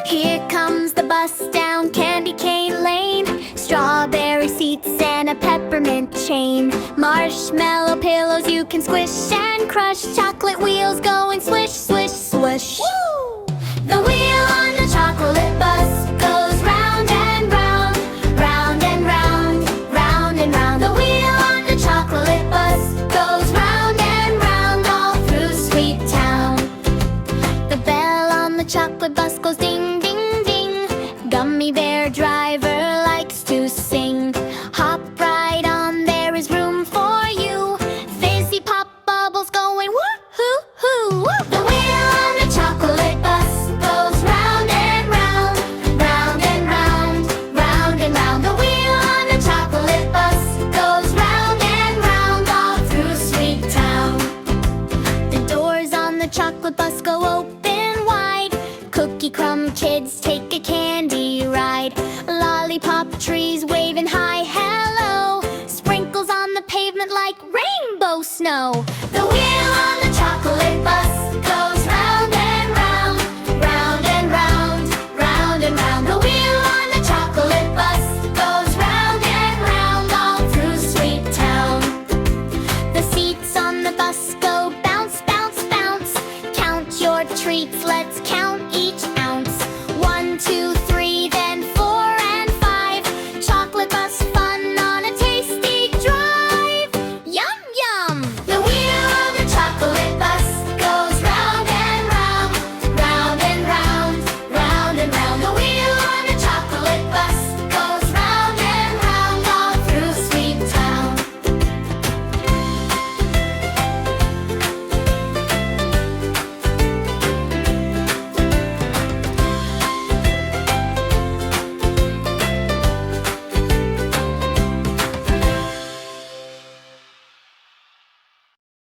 Here comes the bus down Candy Cane Lane. Strawberry seats and a peppermint chain. Marshmallow pillows you can squish and crush. Chocolate wheels going swish, swish, swish. Woo! The wheel on the chocolate bus goes round and round, round and round, round and round. The wheel on the chocolate bus goes round and round all through Sweet Town. The bell on the chocolate bus goes ding, ding, ding. Gummy bear driver likes to sing. Hop right on, there is room for you. Fizzy pop bubbles going woo-hoo-hoo. The wheel on the chocolate bus goes round and round, round and round, round and round. The wheel on the chocolate bus goes round and round all through Sweet Town. The doors on the chocolate bus go open wide. Cookie Crumb kids take a candy ride. Lollipop trees waving hi, hello. Sprinkles on the pavement like rainbow snow. The wheel on the chocolate bus